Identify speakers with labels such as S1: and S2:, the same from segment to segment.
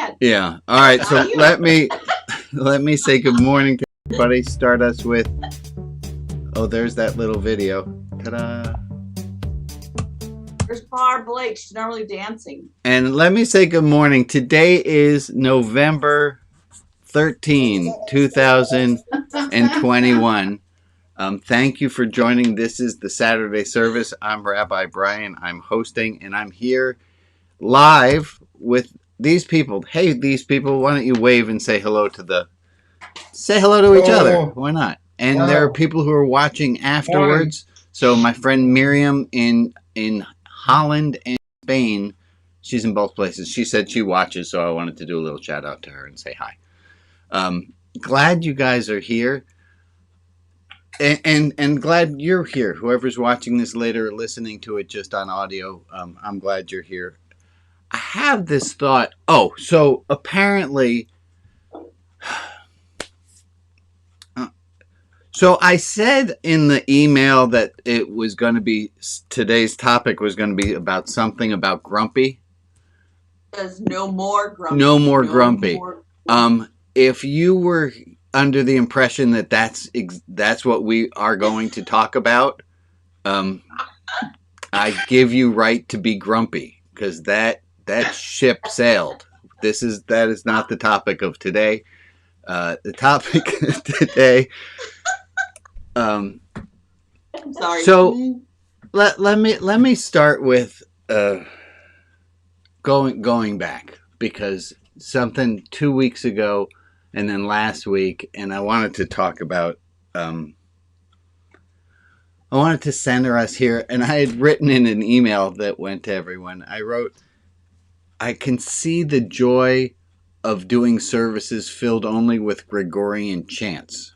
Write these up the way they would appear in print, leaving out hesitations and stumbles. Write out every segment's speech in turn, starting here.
S1: ahead.
S2: Yeah. All right. So let me say good morning to everybody. Start us with. Oh, there's that little video. Ta-da!
S1: There's Barb Blake. She's normally dancing.
S2: And let me say good morning. Today is November 13, 2021. Thank you for joining. This is the Saturday service. I'm Rabbi Brian. I'm hosting, and I'm here live with these people. Hey, these people, why don't you wave and say hello to each other? Why not? And there are people who are watching afterwards. So my friend Miriam in Holland and Spain, she's in both places. She said she watches, so I wanted to do a little shout out to her and say hi. Glad you guys are here. And glad you're here. Whoever's watching this later or listening to it just on audio, I'm glad you're here. I have this thought. Oh, so apparently, so I said in the email that it was going to be, today's topic was going to be about something about grumpy.
S1: There's no more grumpy.
S2: No more grumpy. If you were under the impression that that's what we are going to talk about, I give you right to be grumpy, because that ship sailed. That is not the topic of today. The topic today.
S1: I'm sorry.
S2: So let me start with going back, because something 2 weeks ago and then last week, and I wanted to talk about. I wanted to center us here, and I had written in an email that went to everyone. I wrote, I can see the joy of doing services filled only with Gregorian chants.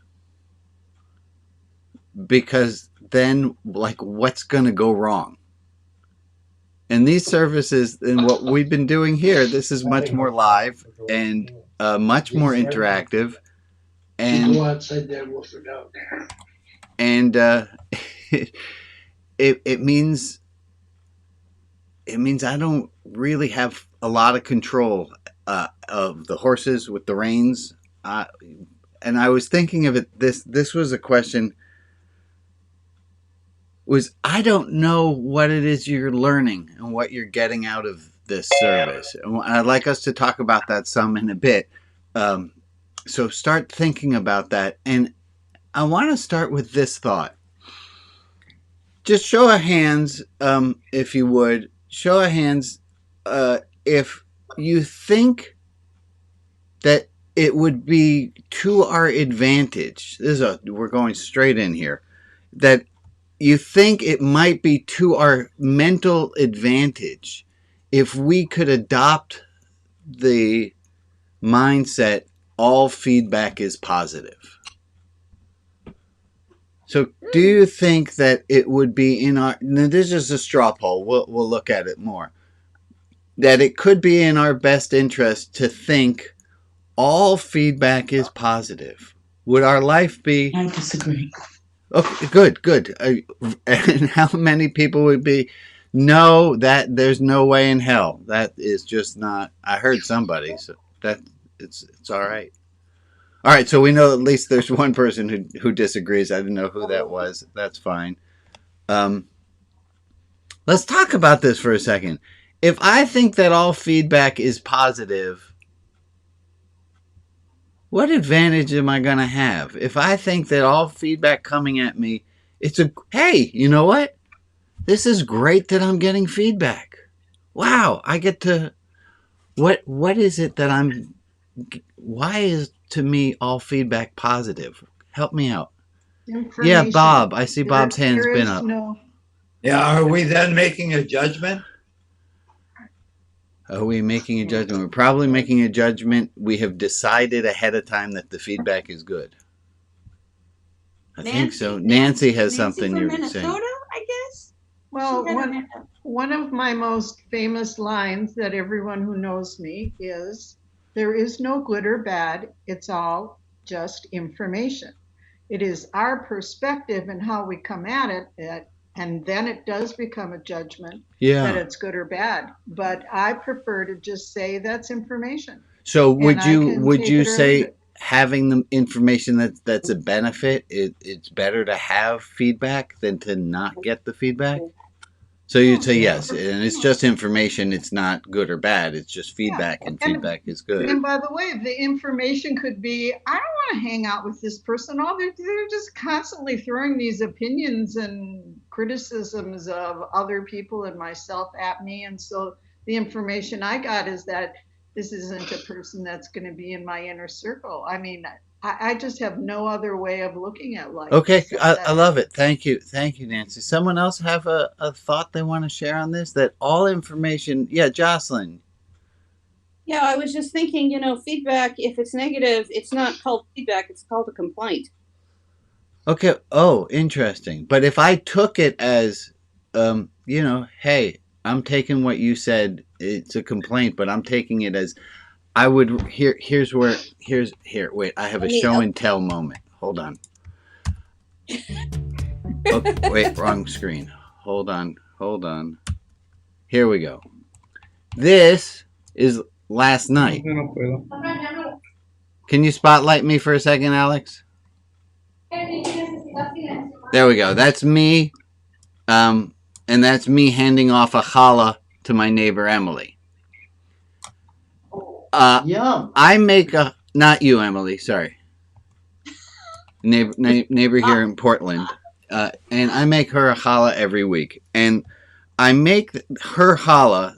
S2: Because then, like, what's going to go wrong? And these services, and what we've been doing here, this is much more live and much more interactive. And
S3: go outside there, we'll sit down there.
S2: And it means I don't really have a lot of control of the horses with the reins. And I was thinking of it. This was a question. I don't know what it is you're learning and what you're getting out of this service. And I'd like us to talk about that some in a bit. So start thinking about that. And I want to start with this thought. Just show of hands, if you would. Show of hands if you think that it would be to our advantage. We're going straight in here. That you think it might be to our mental advantage if we could adopt the mindset all feedback is positive. So do you think that it would be in our, now this is a straw poll, we'll look at it more, that it could be in our best interest to think all feedback is positive? Would our life be...
S4: I disagree.
S2: Okay, good. And how many people would be, no, that there's no way in hell. That is just not, I heard somebody, so that it's all right. All right, so we know at least there's one person who disagrees. I didn't know who that was. That's fine. Let's talk about this for a second. If I think that all feedback is positive, what advantage am I going to have? If I think that all feedback coming at me, hey, you know what? This is great that I'm getting feedback. Wow, I get to, what is it that why is to me all feedback positive? Help me out. Yeah, Bob. I see Bob's hand's been up.
S3: Yeah, are we then making a judgment?
S2: Are we making a judgment? We're probably making a judgment. We have decided ahead of time that the feedback is good. I think so. Nancy has something you're
S1: Minnesota,
S2: saying.
S1: I guess.
S5: Well, one of my most famous lines that everyone who knows me is, there is no good or bad, it's all just information. It is our perspective and how we come at it that and then it does become a judgment that
S2: Yeah.
S5: it's good or bad. But I prefer to just say that's information,
S2: So
S5: and
S2: would
S5: I
S2: you
S5: can
S2: would
S5: take
S2: you
S5: it or leave
S2: say
S5: it.
S2: having the information that's a benefit, it's better to have feedback than to not get the feedback? So you'd say
S5: Yeah,
S2: yes, and it's just information. It's not good or bad. It's just
S5: yeah.
S2: feedback, and
S5: And
S2: feedback is good.
S5: and by the way, the information could be, I don't want to hang out with this person. All they're just constantly throwing these opinions and criticisms of other people and myself at me. And so the information I got is that this isn't a person that's going to be in my inner circle. I mean, I just have no other way of looking at life
S2: Okay,
S5: except
S2: I
S5: that.
S2: love it. Thank you, Nancy. Someone else have a thought they want to share on this? That all information, yeah, Jocelyn.
S4: Yeah, I was just thinking, feedback, if it's negative, it's not called feedback, it's called a complaint.
S2: Okay. Oh, interesting. But if I took it as, hey, I'm taking what you said. It's a complaint, but I'm taking it as I would. Here's where. Here. Wait. I have a show and tell moment. Hold on. Oh, wait. Wrong screen. Hold on. Here we go. This is last night. Can you spotlight me for a second, Alex? There we go. That's me. And that's me handing off a challah to my neighbor Emily.
S1: Yum.
S2: I make a, not you, Emily, sorry. Neighbor here in Portland. And I make her a challah every week. And I make her challah,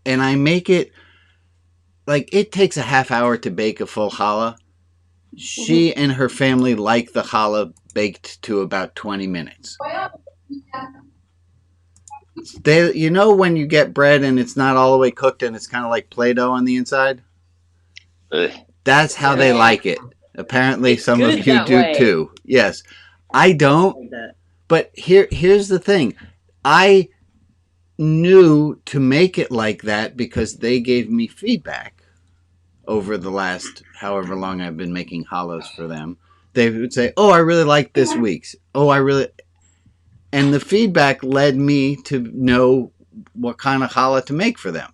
S2: and I make it, like, it takes a half hour to bake a full challah. She and her family like the challah baked to about 20 minutes. They, when you get bread and it's not all the way cooked and it's kind of like Play-Doh on the inside? That's how they like it. Apparently some of you do too. Yes. I don't. But here's the thing. I knew to make it like that because they gave me feedback over the last however long I've been making challahs for them. They would say, "Oh, I really like this week's. Oh, and the feedback led me to know what kind of challah to make for them.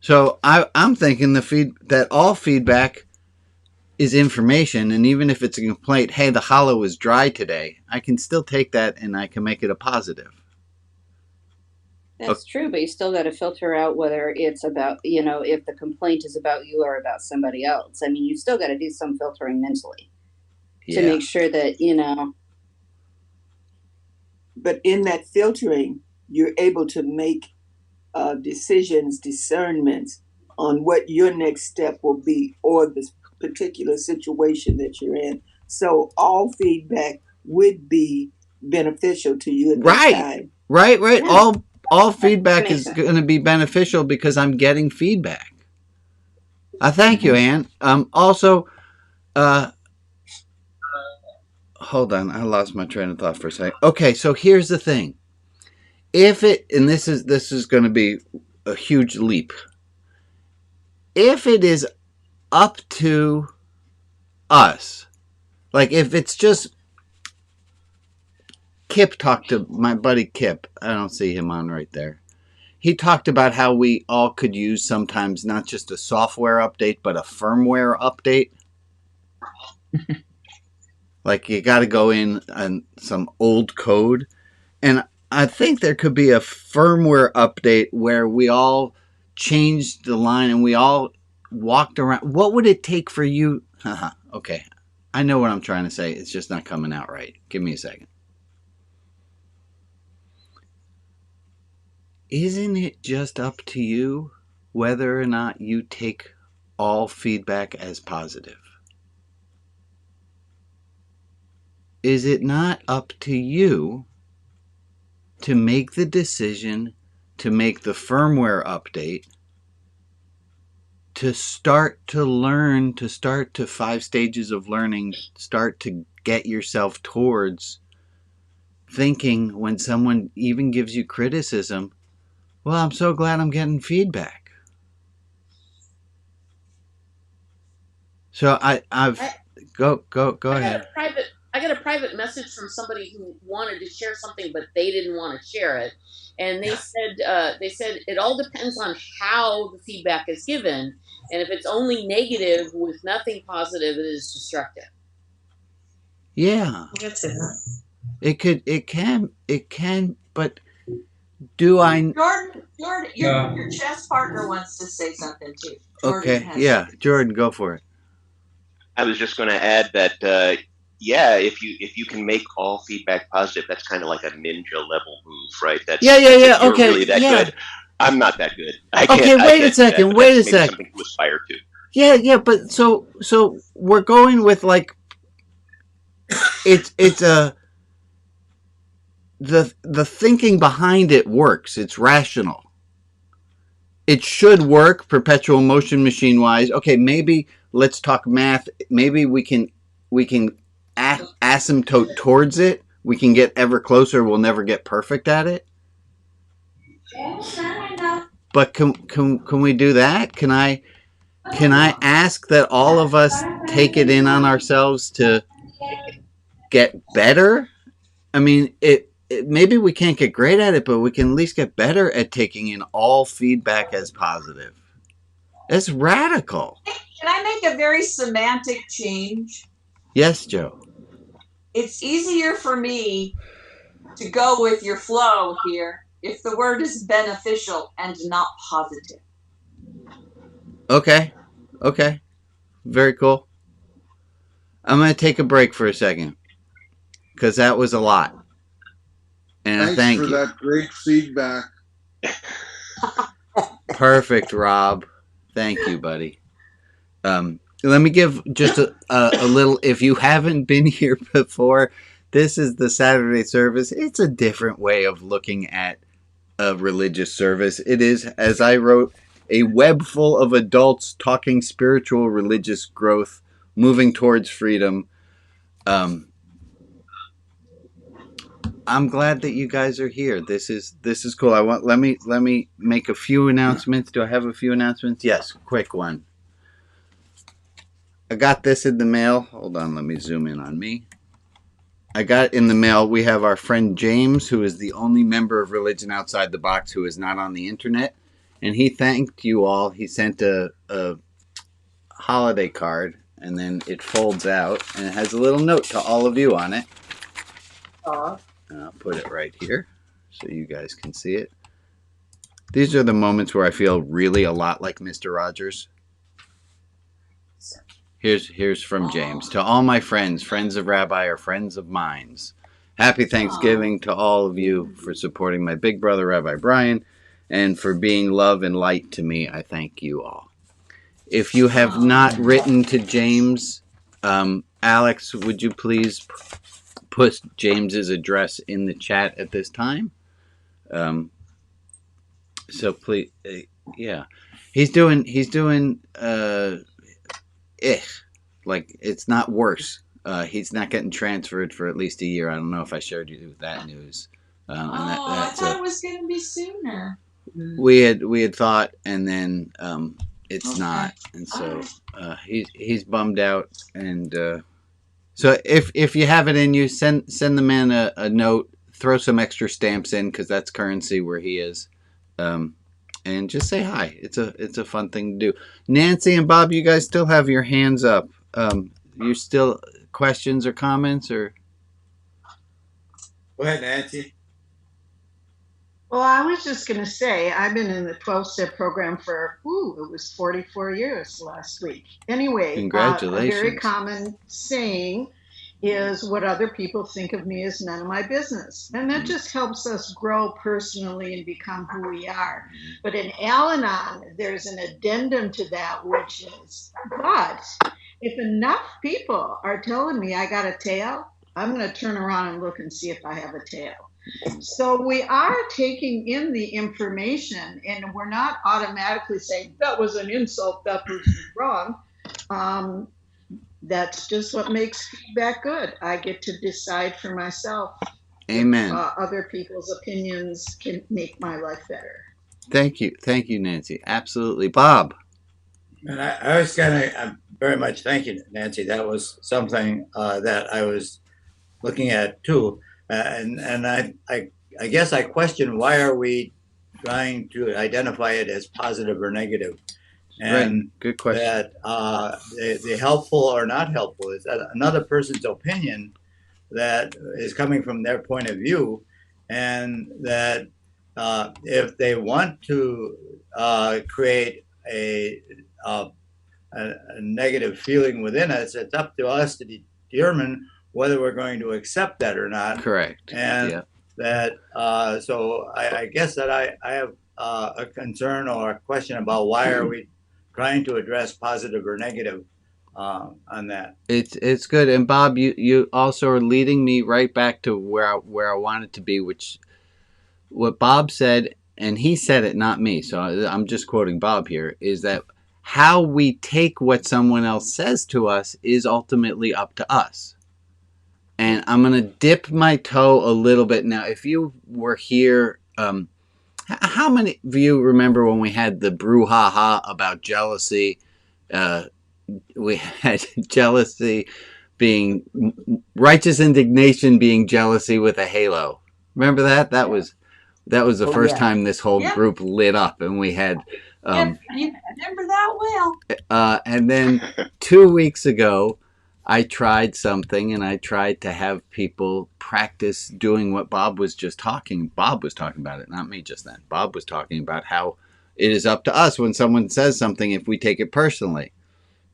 S2: So I'm thinking that all feedback is information, and even if it's a complaint, hey, the challah was dry today, I can still take that and I can make it a positive.
S4: That's true, but you still got to filter out whether it's about, if the complaint is about you or about somebody else. I mean, you still got to do some filtering mentally to make sure that,
S6: But in that filtering, you're able to make decisions, discernments on what your next step will be or the particular situation that you're in. So all feedback would be beneficial to you at that time.
S2: Right.
S4: Yeah.
S2: All feedback is going to be beneficial because I'm getting feedback. Thank you, Ann. Also, hold on, I lost my train of thought for a second. Okay, so here's the thing. And this is going to be a huge leap. If it is up to us, like if it's just Kip talked to my buddy Kip. I don't see him on right there. He talked about how we all could use sometimes not just a software update, but a firmware update. Like you got to go in on some old code. And I think there could be a firmware update where we all changed the line and we all walked around. What would it take for you? Okay. I know what I'm trying to say. It's just not coming out right. Give me a second. Isn't it just up to you whether or not you take all feedback as positive? Is it not up to you to make the decision, to make the firmware update, to start to learn, to start to 5 stages of learning, start to get yourself towards thinking when someone even gives you criticism, well, I'm so glad I'm getting feedback. So I've go ahead.
S7: I got a private message from somebody who wanted to share something, but they didn't want to share it. And they said it all depends on how the feedback is given. And if it's only negative with nothing positive, it is destructive.
S2: Yeah.
S1: That's it.
S2: It can, but do I?
S1: Jordan, your chess partner wants to say something too. Jordan
S2: Okay, yeah, Jordan, go for it.
S8: I was just going to add that, yeah, if you can make all feedback positive, that's kind of like a ninja level move, right? That's
S2: Yeah.
S8: If you're
S2: Okay,
S8: really that
S2: yeah.
S8: good. I'm not that good.
S2: Okay, wait a second. Wait a second.
S8: Something to aspire to.
S2: Yeah, but so we're going with like it's the thinking behind it works. It's rational. It should work perpetual motion machine wise. Okay, maybe let's talk math. Maybe we can asymptote towards it. We can get ever closer. We'll never get perfect at it. But can we do that? Can I ask that all of us take it in on ourselves to get better? I mean, maybe we can't get great at it, but we can at least get better at taking in all feedback as positive. It's radical.
S1: Can I make a very semantic change?
S2: Yes, Joe.
S1: It's easier for me to go with your flow here if the word is beneficial and not positive.
S2: Okay. Very cool. I'm going to take a break for a second because that was a lot. And
S9: Thanks for
S2: you.
S9: that great feedback.
S2: Perfect, Rob. Thank you, buddy. Let me give just a little, if you haven't been here before, this is the Saturday service. It's a different way of looking at a religious service. It is, as I wrote, a web full of adults talking spiritual religious growth, moving towards freedom. I'm glad that you guys are here. This is cool. Let me make a few announcements. Do I have a few announcements? Yes, quick one. I got this in the mail. Hold on, let me zoom in on me. I got in the mail. We have our friend James, who is the only member of Religion Outside the Box who is not on the internet, and he thanked you all. He sent a holiday card, and then it folds out, and it has a little note to all of you on it. And I'll put it right here so you guys can see it. These are the moments where I feel really a lot like Mr. Rogers. Here's from James. To all my friends of Rabbi or friends of mines, happy Thanksgiving to all of you for supporting my big brother, Rabbi Brian, and for being love and light to me. I thank you all. If you have not written to James, Alex, would you please put James's address in the chat at this time? So please, yeah, he's doing like it's not worse. He's not getting transferred for at least a year. I don't know if I shared you that news.
S1: I thought it was going to be sooner.
S2: We had thought, and then it's not, and so he's bummed out. And so if you have it in you, send the man a note. Throw some extra stamps in because that's currency where he is. And just say hi. It's a fun thing to do. Nancy and Bob, you guys still have your hands up. You still questions or comments or?
S3: Go ahead, Nancy.
S5: Well, I was just going to say, I've been in the 12-step program for, it was 44 years last week. Anyway,
S2: congratulations.
S5: A very common saying is what other people think of me is none of my business. And that just helps us grow personally and become who we are. But in Al-Anon, there's an addendum to that, which is, but if enough people are telling me I got a tail, I'm going to turn around and look and see if I have a tail. So we are taking in the information, and we're not automatically saying that was an insult, that person's wrong. That's just what makes feedback good. I get to decide for myself.
S2: Amen.
S5: If, other people's opinions can make my life better.
S2: Thank you, Nancy. Absolutely, Bob.
S3: And I was very much thank you, Nancy. That was something that I was looking at too, and I guess I question why are we trying to identify it as positive or negative, and
S2: Right. Good question.
S3: that the helpful or not helpful is that another person's opinion that is coming from their point of view, and that if they want to create a negative feeling within us, it's up to us to determine whether we're going to accept that or not.
S2: Correct.
S3: And
S2: Yeah.
S3: that, so I guess that I have a concern or a question about why are we trying to address positive or negative on that.
S2: It's good. And Bob, you also are leading me right back to where I wanted to be, which what Bob said, and he said it, not me. So I'm just quoting Bob here, is that how we take what someone else says to us is ultimately up to us. And I'm going to dip my toe a little bit. Now, if you were here, how many of you remember when we had the brouhaha about jealousy? We had jealousy being righteous indignation being jealousy with a halo. Remember that? That was the first time this whole group lit up, and we had.
S1: Yep, you remember that well.
S2: And then 2 weeks ago, I tried something, and I tried to have people practice doing what Bob was just talking. Bob was talking about it, not me just then. Bob was talking about how it is up to us when someone says something if we take it personally.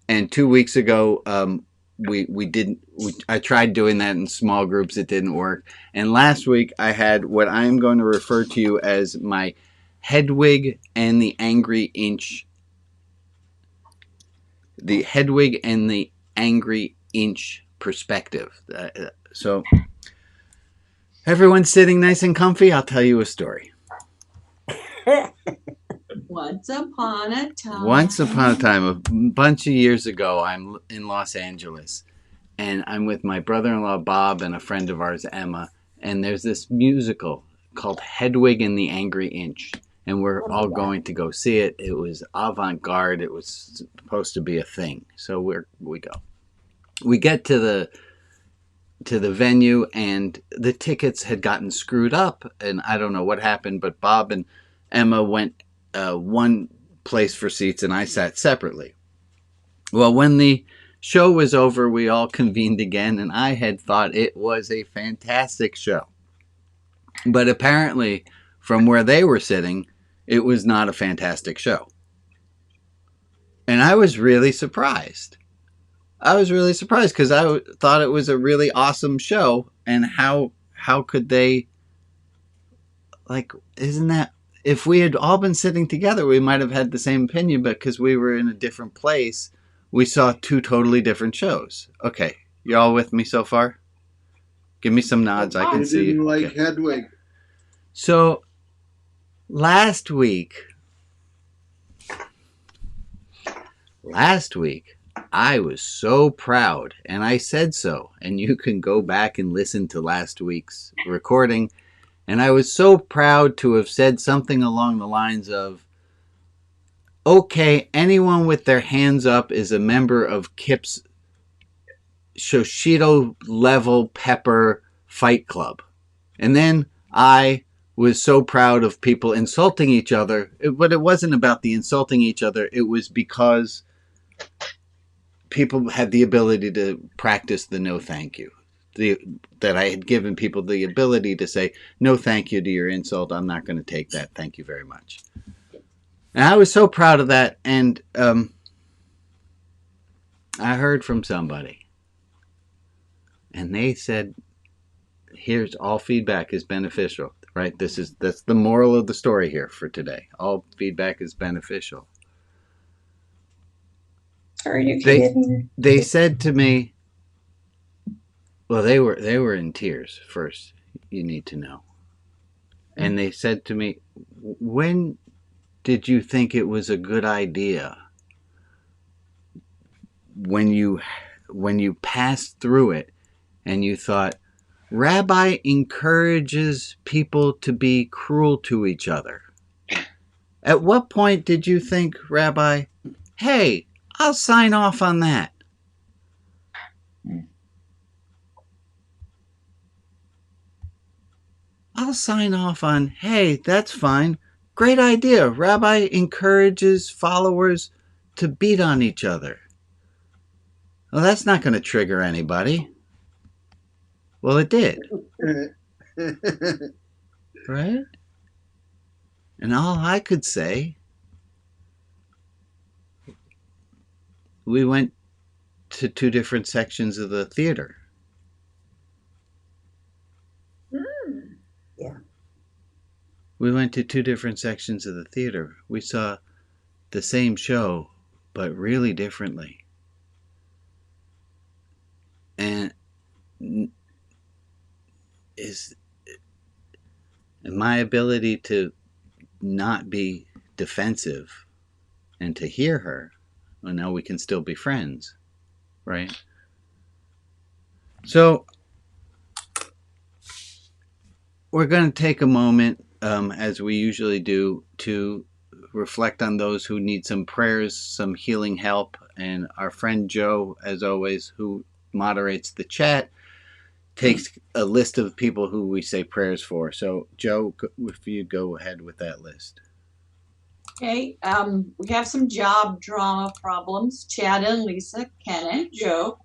S2: And 2 weeks ago, we didn't. I tried doing that in small groups. It didn't work. And last week, I had what I am going to refer to you as my Hedwig and the Angry Inch. The Hedwig and the Angry Inch perspective. So, everyone's sitting nice and comfy. I'll tell you a story.
S1: Once upon a time.
S2: Once upon a time, a bunch of years ago, I'm in Los Angeles, and I'm with my brother-in-law, Bob, and a friend of ours, Emma, and there's this musical called Hedwig and the Angry Inch, and we're all going to go see it. It was avant-garde. It was supposed to be a thing, so we go. We get to the venue, and the tickets had gotten screwed up, and I don't know what happened, but Bob and Emma went one place for seats, and I sat separately. Well, when the show was over, we all convened again, and I had thought it was a fantastic show. But apparently, from where they were sitting, it was not a fantastic show. And I was really surprised. Because I thought it was a really awesome show, and how could they, like, isn't that, if we had all been sitting together, we might have had the same opinion, but because we were in a different place, we saw two totally different shows. Okay, you all with me so far? Give me some nods. I can see you.
S9: Didn't like
S2: Okay.
S9: Hedwig.
S2: So, last week, I was so proud, and I said so, and you can go back and listen to last week's recording. And I was so proud to have said something along the lines of, okay, anyone with their hands up is a member of Kip's Shoshito level pepper fight club. And then I was so proud of people insulting each other, but it wasn't about the insulting each other. It was because people had the ability to practice the no thank you. That I had given people the ability to say, no thank you to your insult. I'm not going to take that. Thank you very much. And I was so proud of that. And I heard from somebody. And they said, here's all feedback is beneficial, right? That's the moral of the story here for today. All feedback is beneficial.
S4: Are you kidding?
S2: They said to me, well, they were in tears first, you need to know. And they said to me, when did you think it was a good idea? When you passed through it and you thought, Rabbi encourages people to be cruel to each other. At what point did you think, Rabbi, hey, I'll sign off on that? I'll sign off on, hey, that's fine. Great idea. Rabbi encourages followers to beat on each other. Well, that's not going to trigger anybody. Well, it did. Right? And all I could say, we went to 2 different sections of the theater.
S6: Yeah.
S2: We went to 2 different sections of the theater. We saw the same show, but really differently. And my ability to not be defensive and to hear her, well, now we can still be friends, right? So we're going to take a moment, as we usually do, to reflect on those who need some prayers, some healing help. And our friend Joe, as always, who moderates the chat, takes a list of people who we say prayers for. So, Joe, if you go ahead with that list.
S1: Okay, we have some job drama problems. Chad and Lisa, Ken and Joe,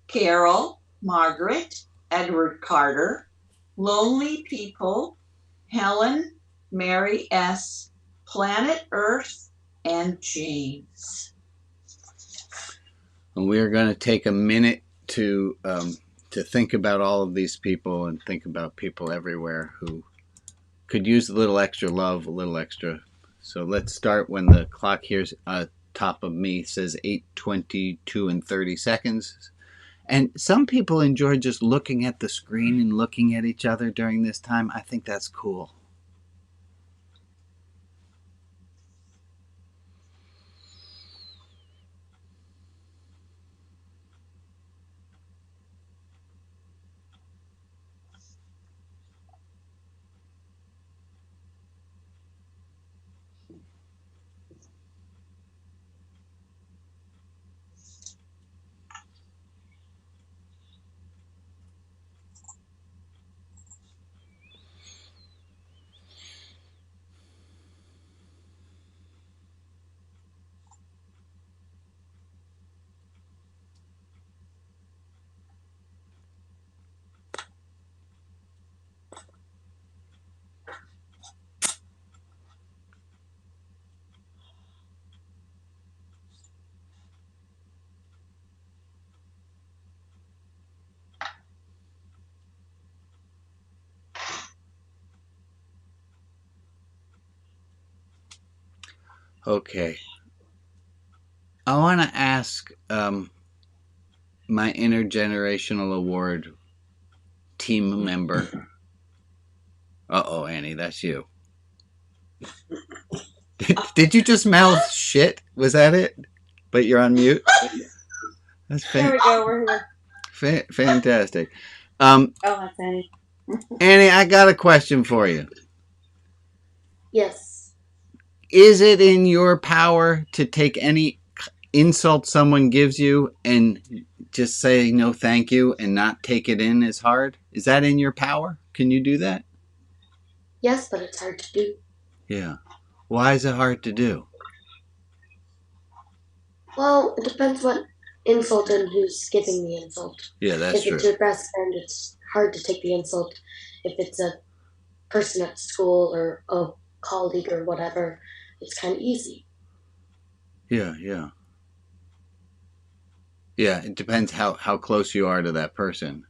S1: Carol, Margaret, Edward Carter, lonely people, Helen, Mary S., Planet Earth, and James.
S2: And we are going to take a minute to think about all of these people and think about people everywhere who could use a little extra love, a little extra. So let's start when the clock here top of me says 8:22 and 30 seconds. And some people enjoy just looking at the screen and looking at each other during this time. I think that's cool. Okay. I want to ask my intergenerational award team member. Uh-oh, Annie, that's you. Did you just mouth shit? Was that it? But you're on mute? That's
S4: There we go. We're here.
S2: Fantastic.
S4: Oh, that's Annie.
S2: Annie, I got a question for you.
S9: Yes.
S2: Is it in your power to take any insult someone gives you and just say no thank you and not take it in as hard? Is that in your power? Can you do that?
S9: Yes, but it's hard to do.
S2: Yeah. Why is it hard to do?
S9: Well, it depends what insult and who's giving the insult.
S2: Yeah, that's true.
S9: If it's your best friend, it's hard to take the insult. If it's a person at school or a colleague or whatever, it's kind of easy.
S2: Yeah. Yeah, it depends how close you are to that person.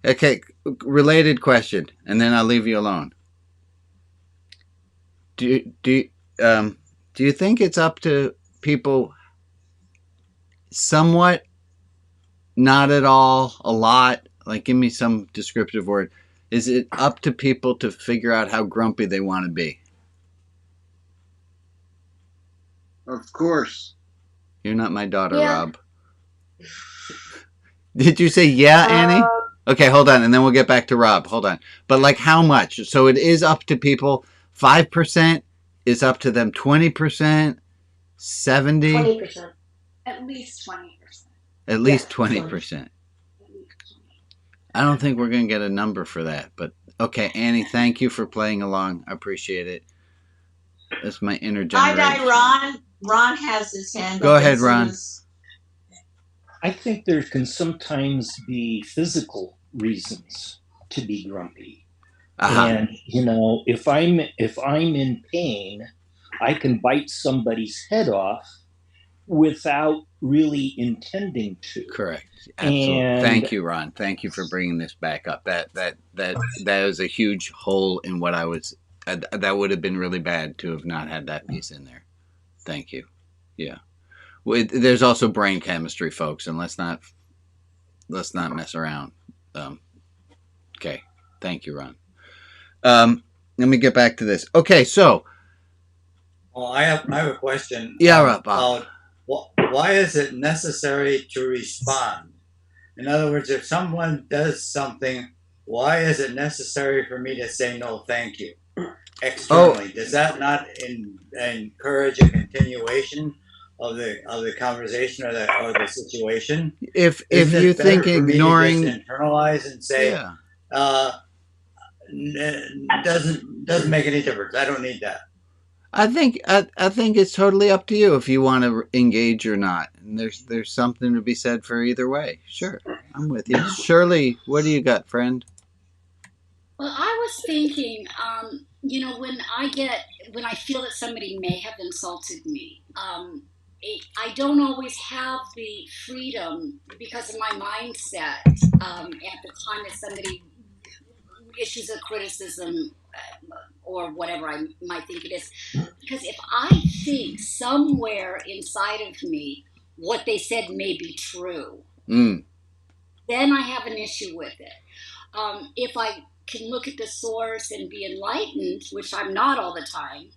S2: Okay, related question, and then I'll leave you alone. Do you think it's up to people somewhat, not at all, a lot? Like, give me some descriptive word. Is it up to people to figure out how grumpy they want to be?
S10: Of course.
S2: You're not my daughter,
S9: Yeah.
S2: Rob. Did you say yeah, Annie? Okay, hold on, and then we'll get back to Rob. Hold on. But like how much? So it is up to people. 5% is up to them. 20%? 70?
S9: 20%.
S11: At least 20%.
S2: At least
S9: Yeah,
S2: 20%. I don't think we're going to get a number for that, but okay, Annie, thank you for playing along. I appreciate it. That's my inner
S1: Hi,
S2: generation.
S1: Ron. Ron has his hand
S2: Go
S1: up.
S2: ahead, Ron.
S11: I think there can sometimes be physical reasons to be grumpy. And if I'm in pain, I can bite somebody's head off without really intending to.
S2: Correct. Absolutely. And thank you, Ron. Thank you for bringing this back up. That was a huge hole in what I was. That would have been really bad to have not had that piece in there. Thank you. Yeah. There's also brain chemistry, folks, and let's not mess around. Okay. Thank you, Ron. Let me get back to this. Okay, so.
S3: Well, I have a question.
S2: Yeah, Bob.
S3: Why is it necessary to respond? In other words, if someone does something, why is it necessary for me to say no, thank you? Externally, does that not encourage a continuation of the conversation or the situation?
S2: If you think ignoring,
S3: me to just internalize and say, doesn't make any difference. I don't need that.
S2: I think it's totally up to you if you want to engage or not. And there's something to be said for either way. Sure, I'm with you. Shirley, what do you got, friend?
S12: Well, I was thinking, when I feel that somebody may have insulted me, I don't always have the freedom because of my mindset at the time that somebody issues a criticism or whatever I might think it is. Because if I think somewhere inside of me what they said may be true, then I have an issue with it. If I can look at the source and be enlightened, which I'm not all the time,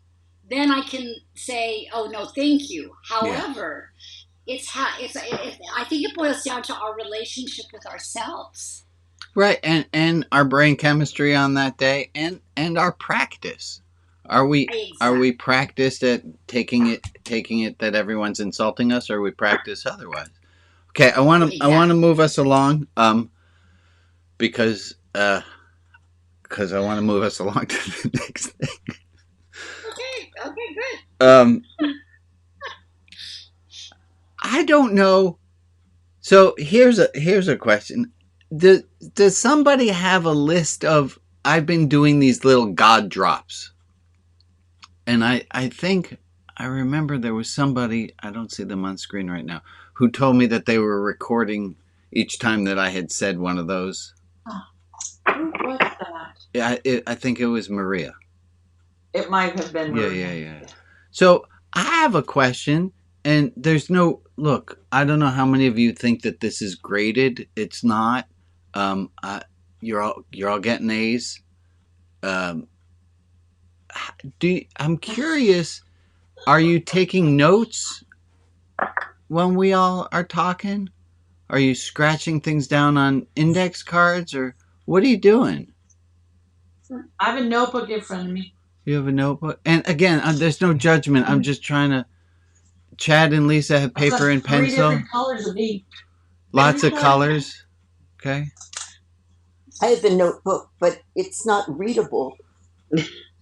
S12: then I can say, oh, no, thank you. However, I think it boils down to our relationship with ourselves.
S2: Right, and our brain chemistry on that day, and our practice. Are we practiced at taking it that everyone's insulting us, or are we practiced otherwise? Okay, I want to move us along, because I want to move us along to the next thing.
S12: Okay, good.
S2: I don't know. So here's a question. Does somebody have a list of, I've been doing these little God drops, and I think I remember there was somebody, I don't see them on screen right now, who told me that they were recording each time that I had said one of those.
S1: Who was that?
S2: Yeah, I think it was Maria.
S1: It might have been Maria.
S2: Yeah. So I have a question, and there's no, look, I don't know how many of you think that this is graded. It's not. You're all getting A's. I'm curious, are you taking notes when we all are talking? Are you scratching things down on index cards, or what are you doing?
S1: I have a notebook in front of me.
S2: You have a notebook? And again, there's no judgment. I'm just trying to. Chad and Lisa have paper and pencil.
S1: 3 different colors of ink.
S2: Lots of colors. Okay.
S13: I have a notebook, but it's not readable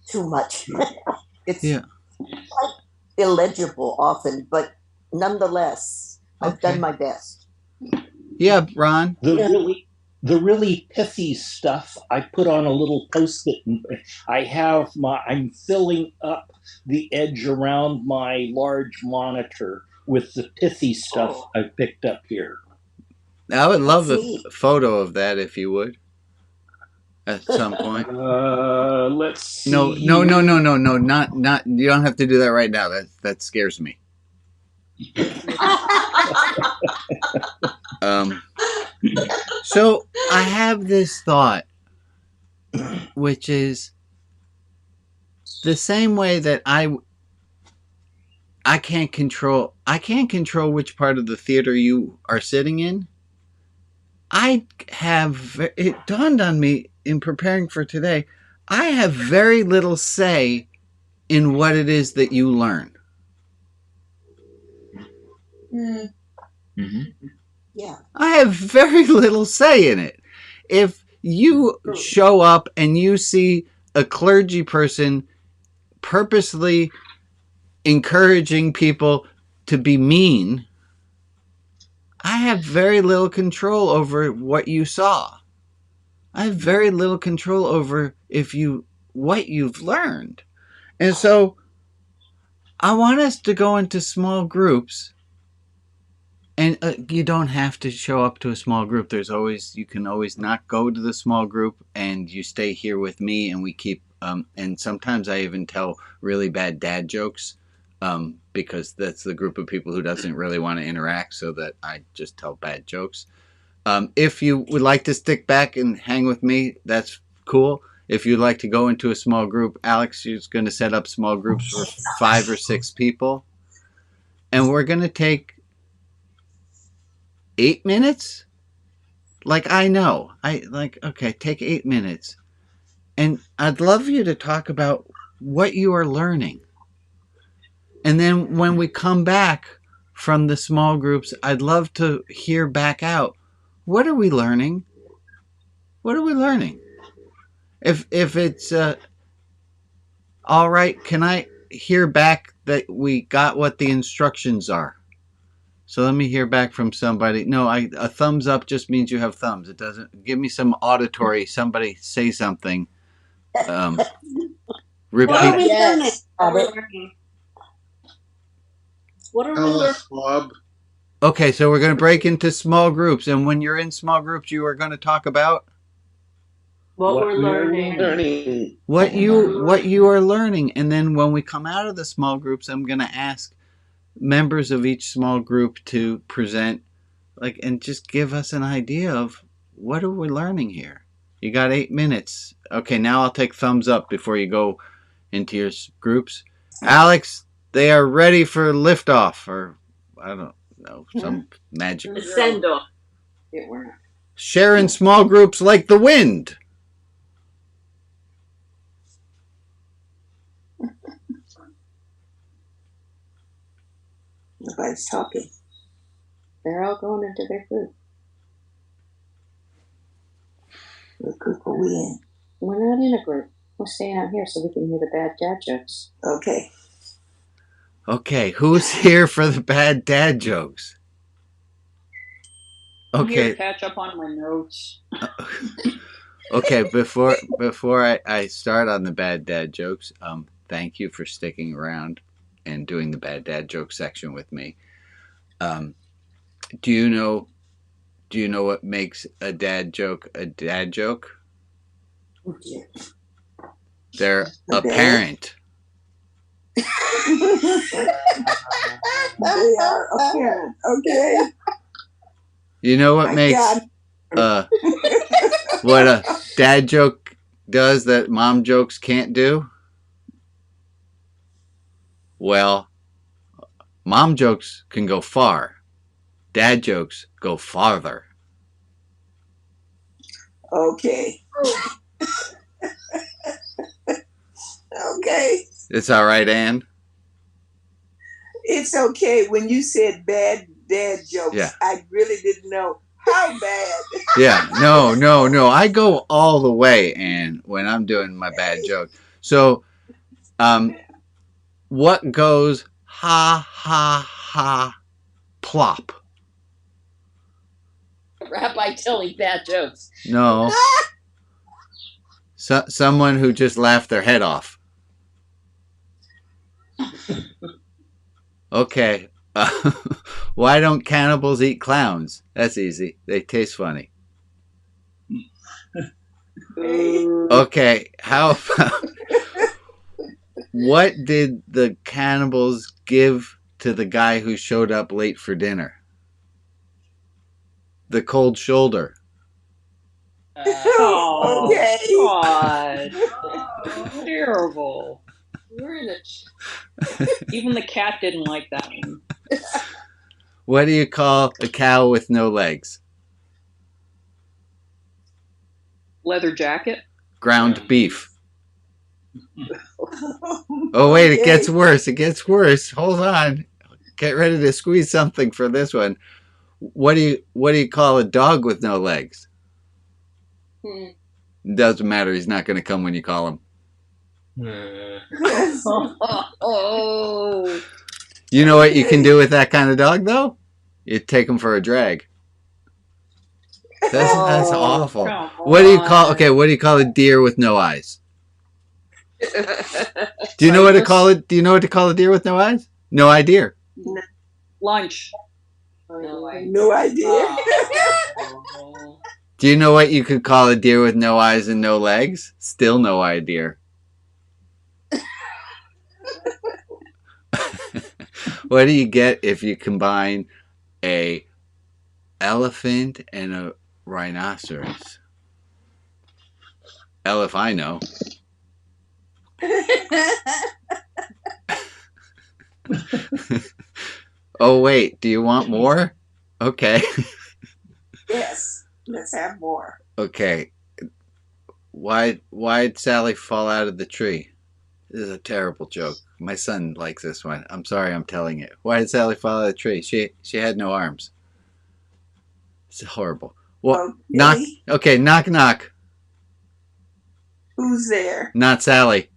S13: too much. It's quite illegible often, but nonetheless, I've done my best.
S2: Yeah, Ron.
S11: The really pithy stuff I put on a little Post-it. I'm filling up the edge around my large monitor with the pithy stuff I picked up here.
S2: I would love a photo of that if you would. At some point.
S11: Let's see.
S2: No, not. You don't have to do that right now. That scares me. So I have this thought, which is the same way that I can't control which part of the theater you are sitting in. It dawned on me in preparing for today, I have very little say in what it is that you learn.
S13: Mm-hmm. Yeah.
S2: I have very little say in it. if you show up and you see a clergy person purposely encouraging people to be mean, I have very little control over what you saw. I have very little control over what you've learned. And so I want us to go into small groups. And you don't have to show up to a small group. You can always not go to the small group, and you stay here with me, and we keep. And sometimes I even tell really bad dad jokes, because that's the group of people who doesn't really want to interact. So that I just tell bad jokes. If you would like to stick back and hang with me, that's cool. If you'd like to go into a small group, Alex is going to set up small groups for 5 or 6 people, and we're going to take 8 minutes? Like, I know. Okay, take 8 minutes. And I'd love you to talk about what you are learning. And then when we come back from the small groups, I'd love to hear back out. What are we learning? What are we learning? If it's all right, can I hear back that we got what the instructions are? So let me hear back from somebody. No, a thumbs up just means you have thumbs. It doesn't. Give me some auditory. Somebody say something. Repeat.
S9: What are we
S7: Yes.
S9: learning? What are we learning?
S10: Club.
S2: Okay, so we're going to break into small groups, and when you're in small groups, you are going to talk about
S9: What we're
S7: Learning.
S2: what you are learning, and then when we come out of the small groups, I'm going to ask members of each small group to present, and just give us an idea of what are we learning here. You got 8 minutes. Okay, now I'll take thumbs up before you go into your groups. Alex, they are ready for liftoff, or I don't know, some magic.
S1: Send off.
S2: Share in small groups like the wind.
S6: Nobody's talking.
S4: They're all going into their group.
S6: What group are we in?
S4: We're not in a group. We're staying out here so we can hear the bad dad jokes.
S6: Okay.
S2: Okay, who's here for the bad dad jokes?
S14: I'm here
S2: Okay.
S14: to catch up on my notes.
S2: Okay, before I start on the bad dad jokes, thank you for sticking around and doing the bad dad joke section with me. Do you know what makes a dad joke a dad joke? They're apparent.
S6: They are apparent. Okay.
S2: You know what makes what a dad joke does that mom jokes can't do? Well, mom jokes can go far. Dad jokes go farther.
S6: Okay. Okay.
S2: It's all right, Ann?
S6: It's okay. When you said bad dad jokes,
S2: Yeah.
S6: I really didn't know how bad.
S2: Yeah, no. I go all the way, Ann, when I'm doing my bad joke. So, what goes ha, ha, ha, plop?
S7: Rabbi telling bad jokes.
S2: No. Someone who just laughed their head off. Okay. Why don't cannibals eat clowns? That's easy. They taste funny. Okay. How about what did the cannibals give to the guy who showed up late for dinner? The cold shoulder.
S14: Oh,
S6: Okay.
S14: God. Terrible.
S7: We're in
S14: Even the cat didn't like that one.
S2: What do you call a cow with no legs?
S14: Leather jacket.
S2: Ground beef. Oh, wait, it gets worse. It gets worse. Hold on. Get ready to squeeze something for this one. What do you call a dog with no legs? It doesn't matter. He's not going to come when you call him.
S7: Oh.
S2: You know what you can do with that kind of dog, though? You take him for a drag. That's awful. What do you call? Okay, what do you call a deer with no eyes? Do you know what to call it? Do you know what to call a deer with no eyes? No idea.
S14: Lunch.
S6: No idea.
S2: Do you know what you could call a deer with no eyes and no legs? Still no idea. What do you get if you combine a elephant and a rhinoceros? If I know. Oh wait, do you want more? Okay.
S6: Yes, let's have more.
S2: Okay. Why'd Sally fall out of the tree? This is a terrible joke. My son likes this one. I'm sorry I'm telling it. Why did Sally fall out of the tree? She had no arms. It's horrible. Well, knock. Okay, knock knock.
S6: Who's there?
S2: Not Sally.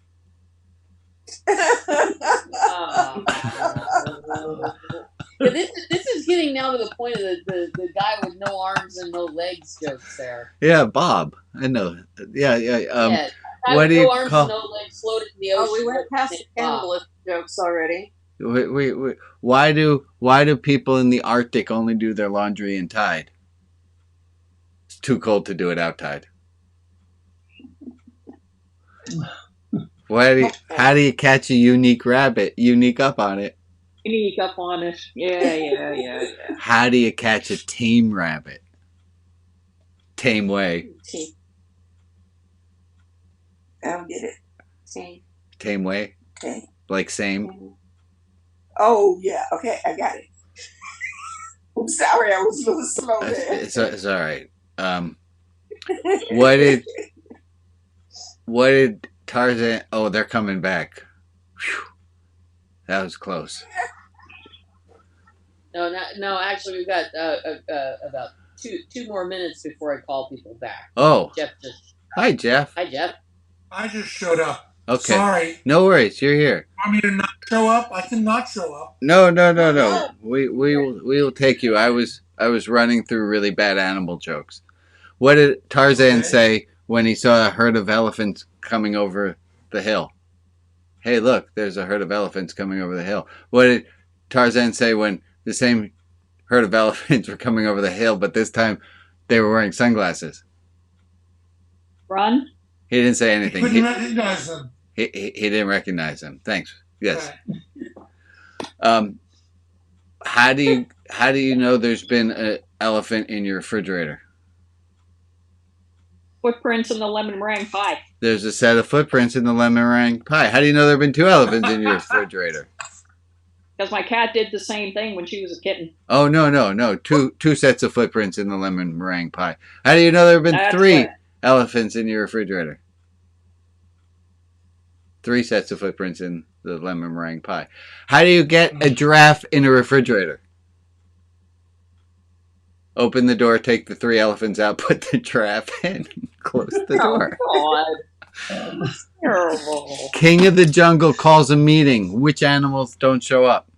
S7: Yeah, this is getting now to the point of the guy with no arms and no legs jokes there.
S2: Yeah, Bob. I know. Yeah. What do
S7: no
S2: you
S7: arms
S2: call?
S7: and no legs floated in the ocean.
S4: Oh, we went past the cannibalism jokes already.
S2: Wait. Why do people in the Arctic only do their laundry in tide? It's too cold to do it outside. How do you catch a unique rabbit? Unique up on it.
S14: Sneak up on it. Yeah.
S2: How do you catch a tame rabbit? Tame way.
S6: I don't get it.
S2: Tame way?
S6: Okay.
S2: Like same?
S6: Oh, yeah. Okay, I got it. I'm sorry, I was a little slow there.
S2: It's all right. What did Tarzan... Oh, they're coming back. Whew. That was close.
S7: No. Actually, we've got about two more minutes before I call people back.
S2: Oh.
S7: Jeff just.
S2: Hi, Jeff.
S7: Hi, Jeff.
S15: I just showed up.
S2: Okay.
S15: Sorry.
S2: No worries. You're here.
S15: Want me to not show up? I can not show up.
S2: No. We will take you. I was running through really bad animal jokes. What did Tarzan say when he saw a herd of elephants coming over the hill? Hey, look, there's a herd of elephants coming over the hill. What did Tarzan say when the same herd of elephants were coming over the hill, but this time they were wearing sunglasses?
S14: Run.
S2: He didn't say anything.
S15: He couldn't recognize them.
S2: He didn't recognize them. Thanks. Yes. Right. How do you know there's been an elephant in your refrigerator?
S14: Footprints in the lemon meringue pie.
S2: There's a set of footprints in the lemon meringue pie. How do you know there have been two elephants in your refrigerator?
S14: Because my cat did the same thing when she was a kitten.
S2: Oh, no. Two sets of footprints in the lemon meringue pie. How do you know there have been three elephants in your refrigerator? 3 sets of footprints in the lemon meringue pie. How do you get a giraffe in a refrigerator? Open the door, take the 3 elephants out, put the giraffe in, close the door.
S14: Oh, God. That's terrible.
S2: King of the Jungle calls a meeting. Which animals don't show up?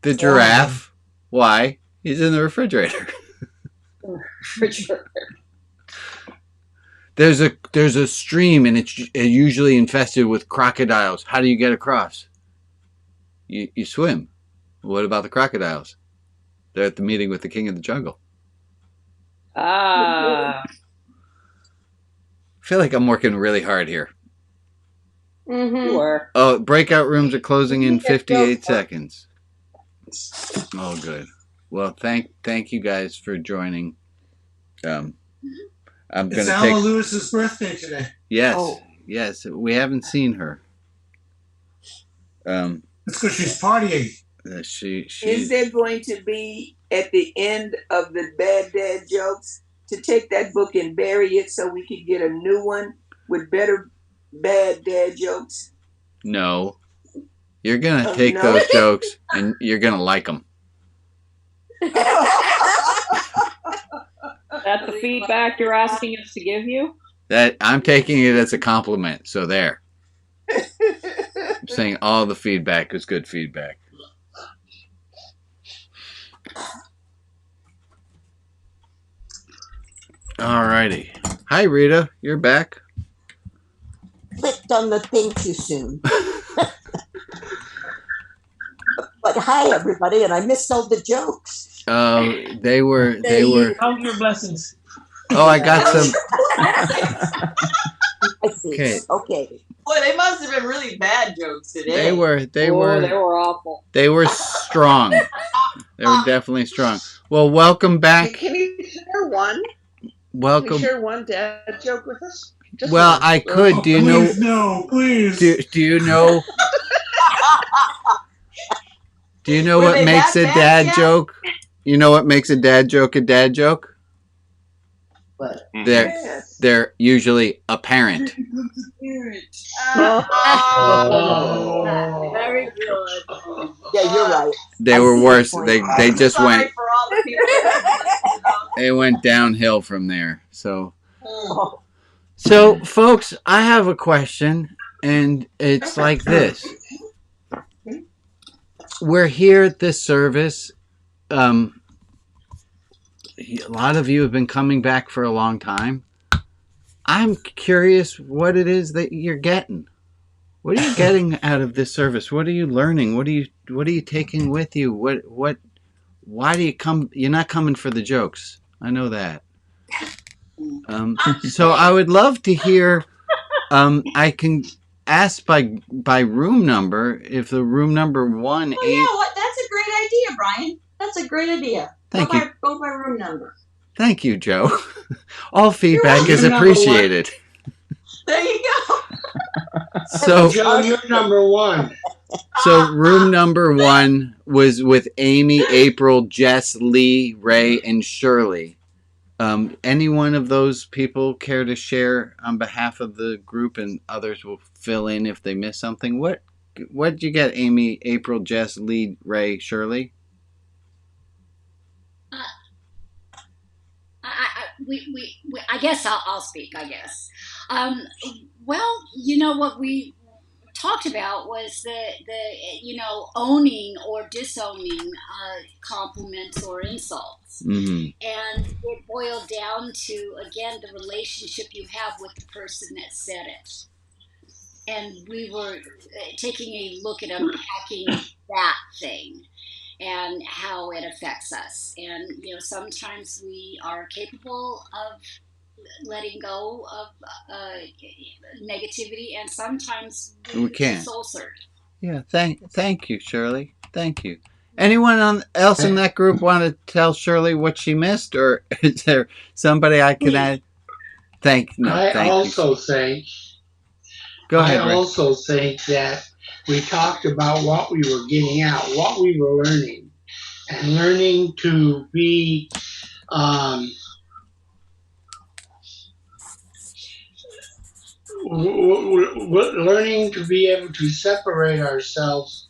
S2: The giraffe. Why? He's in the refrigerator. There's a stream and it's usually infested with crocodiles. How do you get across? You swim. What about the crocodiles? They're at the meeting with the King of the Jungle.
S14: Ah.
S2: I feel like I'm working really hard here.
S14: You are.
S2: Oh, breakout rooms are closing in 58 seconds. Oh, good. Well, thank you guys for joining.
S15: It's Alma Lewis's birthday today.
S2: Yes. We haven't seen her.
S15: That's because she's partying.
S6: Is there going to be at the end of the bad dad jokes to take that book and bury it so we can get a new one with better bad dad jokes?
S2: No. You're going to take those jokes and you're going to like them.
S14: That's the feedback you're asking us to give you?
S2: That I'm taking it as a compliment. So there. I'm saying all the feedback is good feedback. Alrighty. Hi, Rita. You're back.
S13: Clicked on the thing too soon. But hi, everybody, and I missed all the jokes.
S2: They were.
S15: Count your blessings.
S2: Oh, I got some.
S13: I see.
S2: Okay.
S13: Okay.
S1: Boy, they must have been really bad jokes today.
S2: They were
S14: They were awful.
S2: They were strong. They were definitely strong. Well, welcome back.
S16: Can you share one?
S2: Welcome.
S16: Can you share one dad joke with us? Just
S2: well,
S16: one.
S2: I could. Do you
S15: Please,
S2: know?
S15: no, please.
S2: Do you know? Do you know
S1: Were
S2: what
S1: they
S2: makes
S1: that
S2: a
S1: bad
S2: dad
S1: yet?
S2: joke? You know what makes a dad joke a dad joke?
S16: What?
S2: They're usually apparent.
S12: Very good.
S13: Yeah, you're right.
S2: They were worse. They just
S1: Sorry
S2: went.
S1: for all the people that
S2: They went downhill from there. So,
S13: Oh,
S2: folks, I have a question, and it's like this. We're here at this service. A lot of you have been coming back for a long time. I'm curious what it is that you're getting. What are you getting out of this service? What are you learning? What are you taking with you? Why do you come? You're not coming for the jokes. I know that. So I would love to hear. I can ask by room number if the room number 1
S1: Oh, yeah, what? That's a great idea, Brian. That's a great idea.
S2: Thank you.
S1: Go by room number.
S2: Thank you, Joe. All feedback is appreciated.
S1: There you go.
S2: So,
S10: Joe, you're number 1.
S2: So room number 1 was with Amy, April, Jess, Lee, Ray, and Shirley. Any one of those people care to share on behalf of the group, and others will fill in if they miss something? What did you get, Amy, April, Jess, Lee, Ray, Shirley?
S12: I guess I'll speak. I guess. Well, you know what we talked about was the owning or disowning compliments or insults,
S2: Mm-hmm.
S12: and it boiled down to again the relationship you have with the person that said it. And we were taking a look at unpacking that thing and how it affects us. And sometimes we are capable of letting go of negativity, and sometimes
S2: We can't.
S12: soul search.
S2: Yeah, thank you, Shirley. Thank you. Anyone else in that group want to tell Shirley what she missed, or is there somebody I can add? Thank you.
S10: I also think that we talked about what we were getting out, what we were learning, and learning to be learning to be able to separate ourselves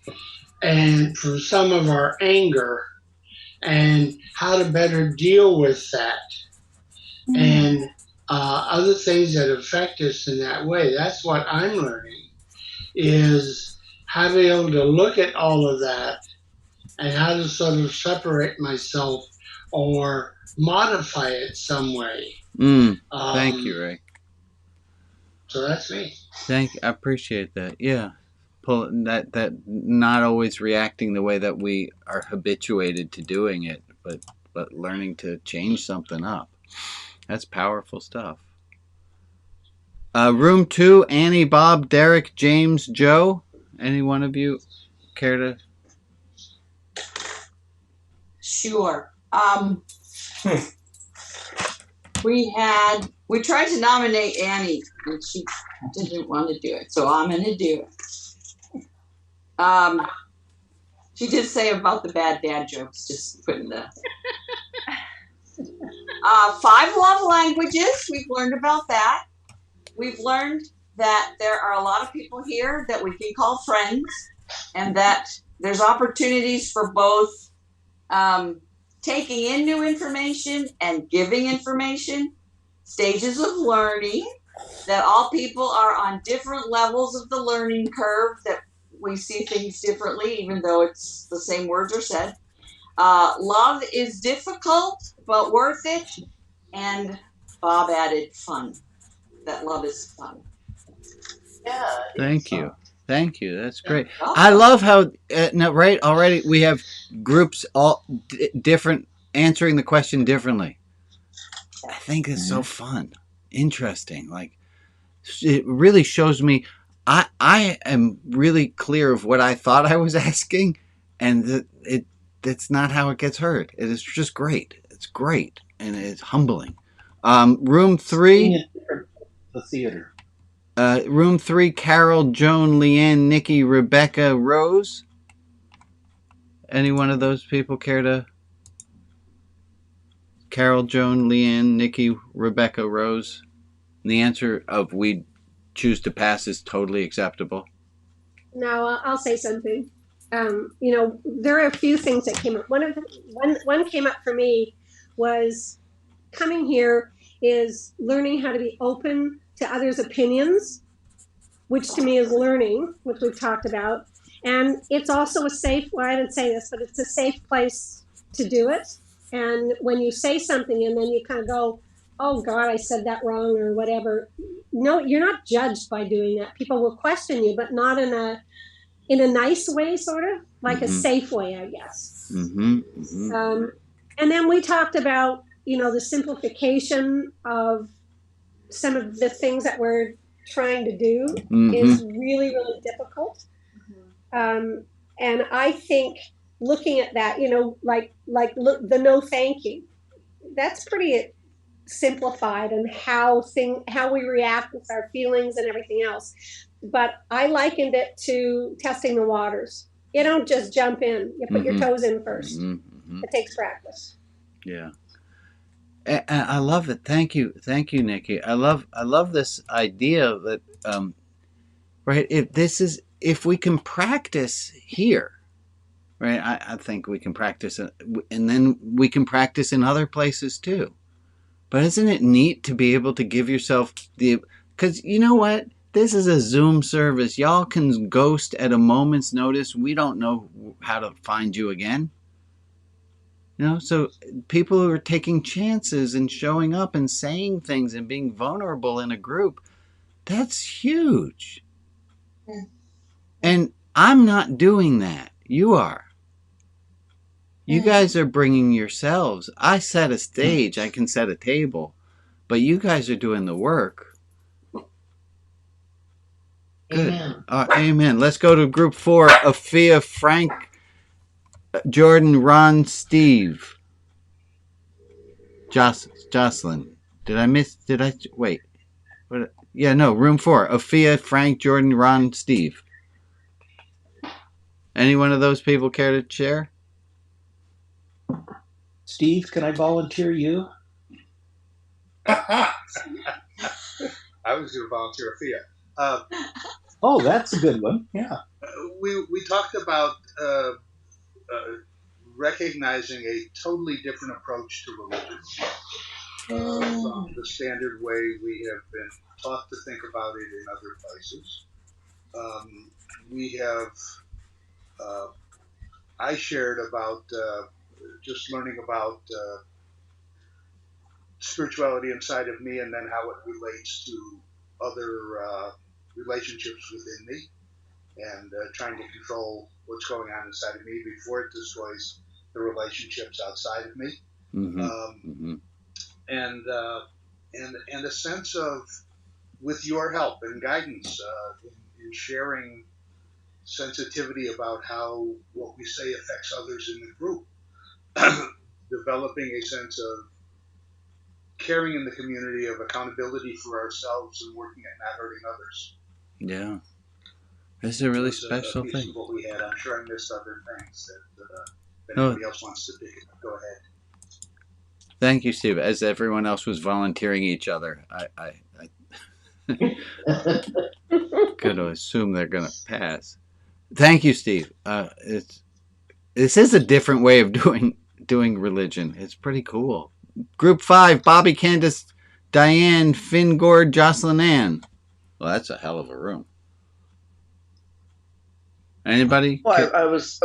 S10: and from some of our anger and how to better deal with that and other things that affect us in that way. That's what I'm learning, is how to be able to look at all of that and how to sort of separate myself or modify it some way.
S2: Thank you, Ray.
S10: So that's me.
S2: I appreciate that. Yeah. That not always reacting the way that we are habituated to doing it, but learning to change something up. That's powerful stuff. Room 2, Annie, Bob, Derek, James, Joe. Any one of you care to?
S1: Sure. We tried to nominate Annie, and she didn't want to do it, so I'm going to do it. She did say about the bad dad jokes, just putting the 5 love languages. We've learned about that. We've learned that there are a lot of people here that we can call friends, and that there's opportunities for both taking in new information and giving information, stages of learning, that all people are on different levels of the learning curve, that we see things differently, even though it's the same words are said. Love is difficult, but worth it. And Bob added fun, that love is fun.
S16: Yeah.
S2: Thank you. Thank you. That's great. I love how, no, right, already we have groups all different, answering the question differently. I think it's so fun. Interesting. Like, it really shows me I am really clear of what I thought I was asking, and that's not how it gets heard. It is just great. It's great, and it's humbling. Room 3.
S11: The theater.
S2: Room 3, Carol, Joan, Leanne, Nikki, Rebecca, Rose. Any one of those people care to? Carol, Joan, Leanne, Nikki, Rebecca, Rose. And the answer of we choose to pass is totally acceptable.
S17: No, I'll say something. There are a few things that came up. One came up for me was coming here is learning how to be open to others' opinions, which to me is learning, which we've talked about. And it's also a safe, well, I didn't say this, but it's a safe place to do it. And when you say something and then you kind of go, oh God, I said that wrong or whatever. No, you're not judged by doing that. People will question you, but not in a nice way, sort of like a safe way, I guess. And then we talked about, the simplification of some of the things that we're trying to do is really, really difficult. And I think looking at that, look, the no thank you, that's pretty simplified, and how we react with our feelings and everything else. But I likened it to testing the waters. You don't just jump in. You put your toes in first. It takes practice.
S2: Yeah. I love it. Thank you, Nikki. I love this idea that, right? If we can practice here, right? I think we can practice, and then we can practice in other places too. But isn't it neat to be able to give yourself because you know what? This is a Zoom service. Y'all can ghost at a moment's notice. We don't know how to find you again. So people who are taking chances and showing up and saying things and being vulnerable in a group, that's huge. And I'm not doing that. You are. You guys are bringing yourselves. I set a stage. I can set a table. But you guys are doing the work. Good.
S16: Amen.
S2: Amen. Let's go to group 4. Afia, Frank, Jordan, Ron, Steve. Jocelyn. Wait. What? Yeah, no, room 4. Afia, Frank, Jordan, Ron, Steve. Any one of those people care to share?
S11: Steve, can I volunteer you?
S18: I was going to volunteer Afia.
S11: Oh, that's a good one. Yeah.
S18: We talked about recognizing a totally different approach to religion from the standard way we have been taught to think about it in other places. We have, I shared about just learning about spirituality inside of me, and then how it relates to other relationships within me, and trying to control what's going on inside of me before it destroys the relationships outside of me. And a sense of, with your help and guidance in sharing sensitivity about how what we say affects others in the group, developing a sense of caring in the community, of accountability for ourselves, and working at not hurting others.
S2: Yeah. This is a really special thing.
S18: Of what we had. I'm sure I missed other things that if anybody else wants to pick it up, go ahead.
S2: Thank you, Steve. As everyone else was volunteering each other, I could assume they're going to pass. Thank you, Steve. This is a different way of doing doing religion. It's pretty cool. Group 5, Bobby, Candace, Diane, Finn, Gord, Jocelyn Ann. Well, that's a hell of a room. Anybody?
S19: Well, I was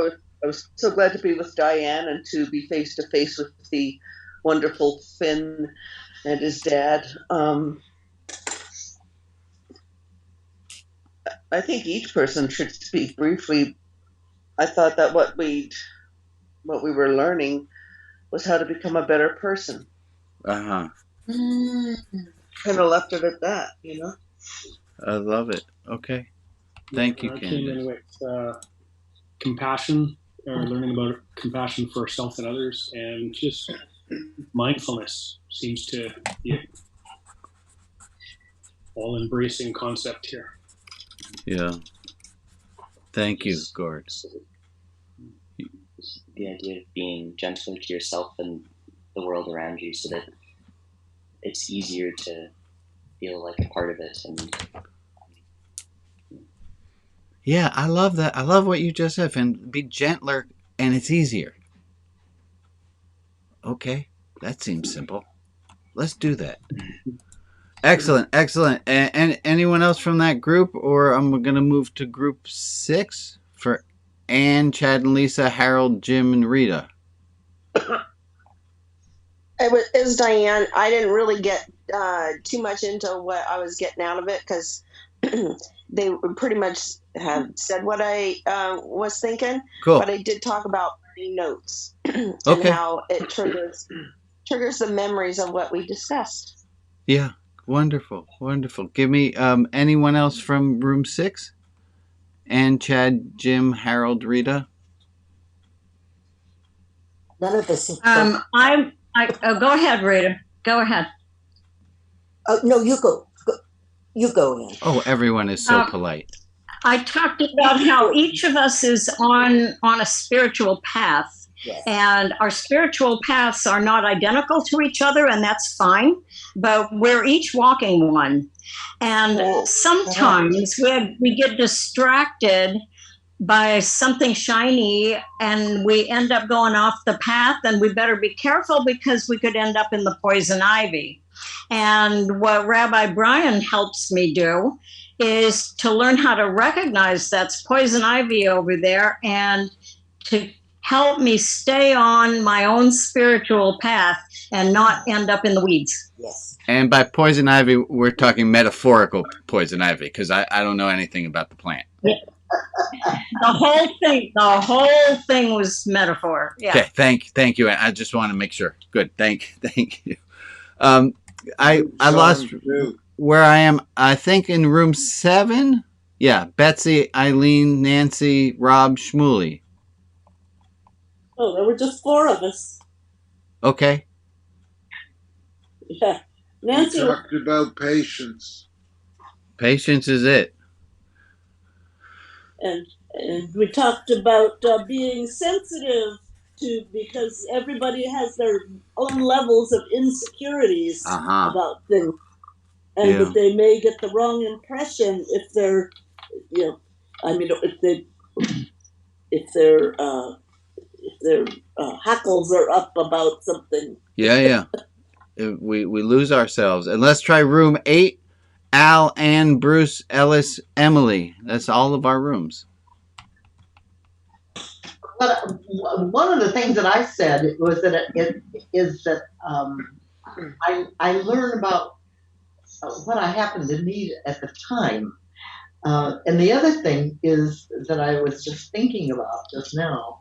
S19: so glad to be with Diane and to be face to face with the wonderful Finn and his dad. I think each person should speak briefly. I thought that what we were learning was how to become a better person.
S2: Uh-huh.
S19: Kind of left it at that, you know.
S2: I love it. Okay. Thank you,
S20: I
S2: Candace.
S20: came in with compassion, or learning about compassion for self and others, and just mindfulness seems to be all embracing concept here.
S2: Yeah. Thank you, Gord.
S21: The idea of being gentle to yourself and the world around you, so that it's easier to feel like a part of it. And
S2: yeah, I love that. I love what you just said, Finn. Be gentler, and it's easier. Okay, that seems simple. Let's do that. Excellent, excellent. And anyone else from that group, or I'm going to move to group 6 for Anne, Chad, and Lisa, Harold, Jim, and Rita.
S22: It was Diane. I didn't really get too much into what I was getting out of it because they pretty much have said what I was thinking.
S2: Cool.
S22: But I did talk about writing notes and
S2: Okay.
S22: how it triggers the memories of what we discussed.
S2: Yeah, wonderful, wonderful. Give me anyone else from room 6? Anne, Chad, Jim, Harold, Rita.
S13: None of this.
S23: Go ahead, Rita. Go ahead.
S13: Oh no, you go. You go in.
S2: Oh, everyone is so polite.
S23: I talked about how each of us is on a spiritual path.
S13: Yes.
S23: And our spiritual paths are not identical to each other, and that's fine. But we're each walking one. And sometimes we get distracted by something shiny and we end up going off the path, and we better be careful because we could end up in the poison ivy. And what Rabbi Brian helps me do is to learn how to recognize that's poison ivy over there, and to help me stay on my own spiritual path and not end up in the weeds.
S13: Yes.
S2: And by poison ivy, we're talking metaphorical poison ivy, because I don't know anything about the plant.
S23: Yeah. The whole thing was metaphor. Yeah.
S2: Okay, thank you. I just want to make sure. Good, thank you. I lost where I am. I think in room 7. Yeah, Betsy, Eileen, Nancy, Rob, Shmuley.
S24: Oh, there were just 4 of us.
S2: Okay.
S24: Yeah, Nancy.
S25: We talked about patience.
S2: Patience is it.
S24: And we talked about being sensitive to, because everybody has their own levels of insecurities about things, and that they may get the wrong impression if they're, if their hackles are up about something.
S2: Yeah. We lose ourselves. And let's try room 8. Al, Ann, Bruce, Ellis, Emily. That's all of our rooms.
S26: But one of the things that I said was that I learn about what I happen to need at the time. And the other thing is that I was just thinking about just now,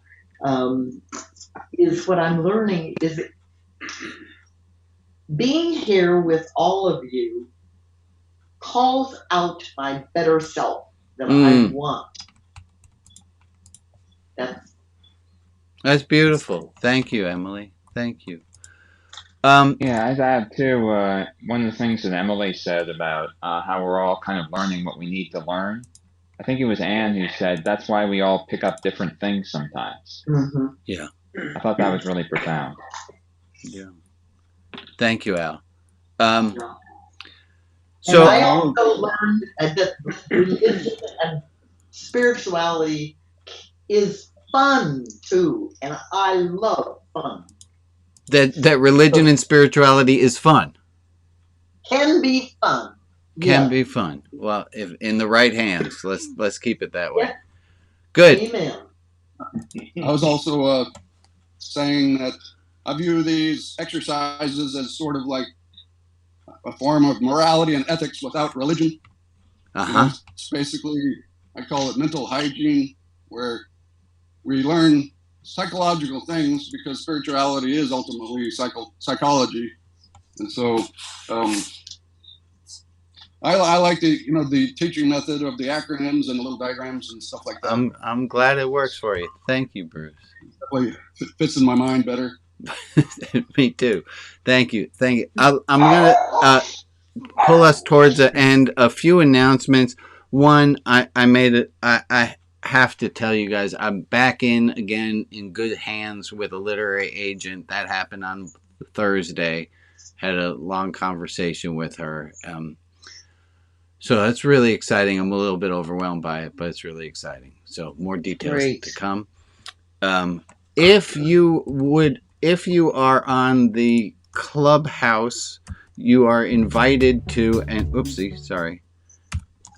S26: is what I'm learning is being here with all of you calls out my better self that I want.
S2: That's beautiful. Thank you, Emily. Thank you.
S27: Yeah, I'd add too, one of the things that Emily said about how we're all kind of learning what we need to learn. I think it was Anne who said that's why we all pick up different things sometimes.
S26: Mm-hmm.
S2: Yeah.
S27: I thought that was really profound.
S2: Yeah. Thank you, Al.
S26: So I also learned that religion and spirituality is fun too, and I love fun.
S2: That religion and spirituality is fun.
S26: Can be fun.
S2: Can be fun. Well, if in the right hands, let's keep it that way.
S26: Yeah.
S2: Good.
S26: Amen.
S3: I was also saying that I view these exercises as sort of like a form of morality and ethics without religion. It's basically, I call it mental hygiene, where we learn psychological things because spirituality is ultimately psychology. And so I like the teaching method of the acronyms and the little diagrams and stuff like that.
S2: I'm glad it works for you. Thank you, Bruce.
S3: Definitely fits in my mind better.
S2: Me too. Thank you. I'm gonna pull us towards the end. A few announcements. One, I made it. I have to tell you guys, I'm back in again in good hands with a literary agent. That happened on Thursday. Had a long conversation with her. So that's really exciting. I'm a little bit overwhelmed by it, but it's really exciting. So more details to come. If you are on the Clubhouse, you are invited to, and oopsie, sorry.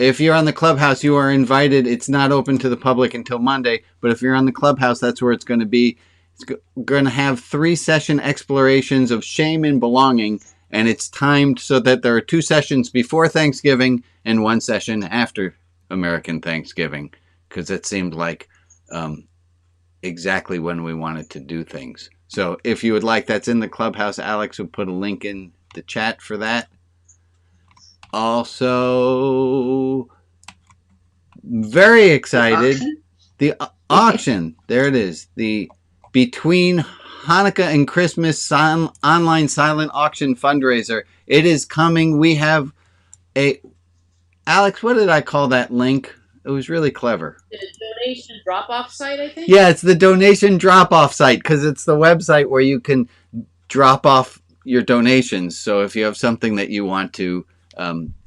S2: If you're on the Clubhouse, you are invited. It's not open to the public until Monday, but if you're on the Clubhouse, that's where it's going to be. It's going to have 3-session explorations of shame and belonging, and it's timed so that there are 2 sessions before Thanksgiving and 1 session after American Thanksgiving, because it seemed like exactly when we wanted to do things. So if you would like, that's in the Clubhouse. Alex will put a link in the chat for that. Also, very excited. The auction. There it is. The Between Hanukkah and Christmas online silent auction fundraiser. It is coming. We have a... Alex, what did I call that link? It was really clever.
S4: The donation drop-off site, I think?
S2: Yeah, it's the donation drop-off site because it's the website where you can drop off your donations. So if you have something that you want to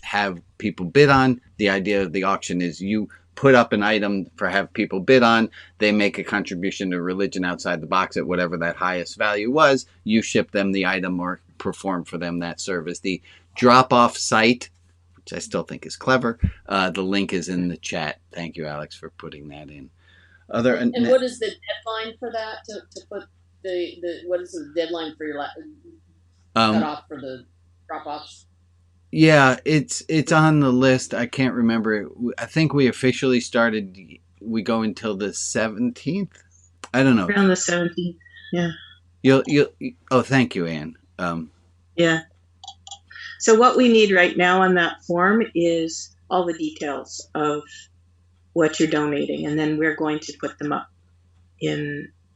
S2: have people bid on, the idea of the auction is you put up an item for have people bid on. They make a contribution to Religion Outside the Box at whatever that highest value was. You ship them the item or perform for them that service. The drop-off site, which I still think is clever, the link is in the chat. Thank you, Alex, for putting that in.
S4: And what is the deadline for that? To put what is the deadline for your cutoff for the drop-offs?
S2: Yeah, it's on the list. I can't remember. I think we officially started. We go until the 17th. I don't know.
S5: Around the 17th. Yeah.
S2: You'll. Oh, thank you, Anne.
S5: Yeah. So what we need right now on that form is all the details of what you're donating, and then we're going to put them up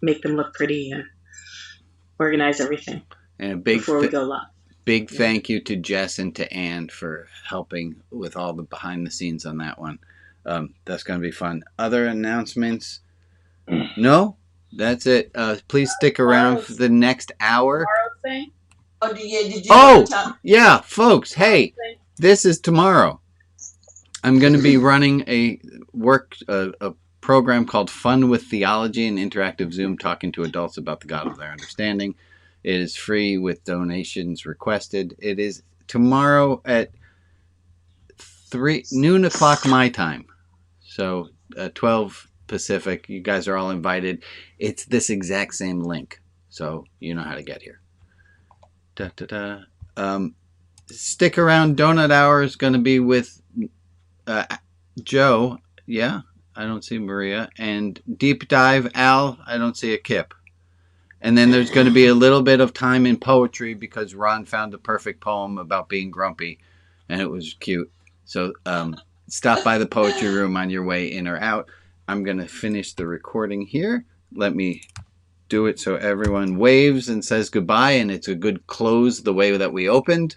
S5: make them look pretty and organize everything.
S2: And a big
S5: before we go live.
S2: Big thank you to Jess and to Anne for helping with all the behind the scenes on that one. That's going to be fun. Other announcements? No, that's it. Please stick around for the next hour.
S4: Tomorrow's thing?
S1: Oh, did you
S2: yeah, folks. Hey, this is tomorrow. I'm going to be running a program called Fun with Theology, an interactive Zoom talking to adults about the God of their understanding. It is free with donations requested. It is tomorrow at noon o'clock my time. So 12 Pacific. You guys are all invited. It's this exact same link. So you know how to get here. Stick around. Donut Hour is going to be with Joe. Yeah, I don't see Maria. And Deep Dive Al. I don't see a Kip. And then there's going to be a little bit of time in poetry because Ron found the perfect poem about being grumpy, and it was cute. So stop by the poetry room on your way in or out. I'm going to finish the recording here. Let me do it so everyone waves and says goodbye, and it's a good close the way that we opened.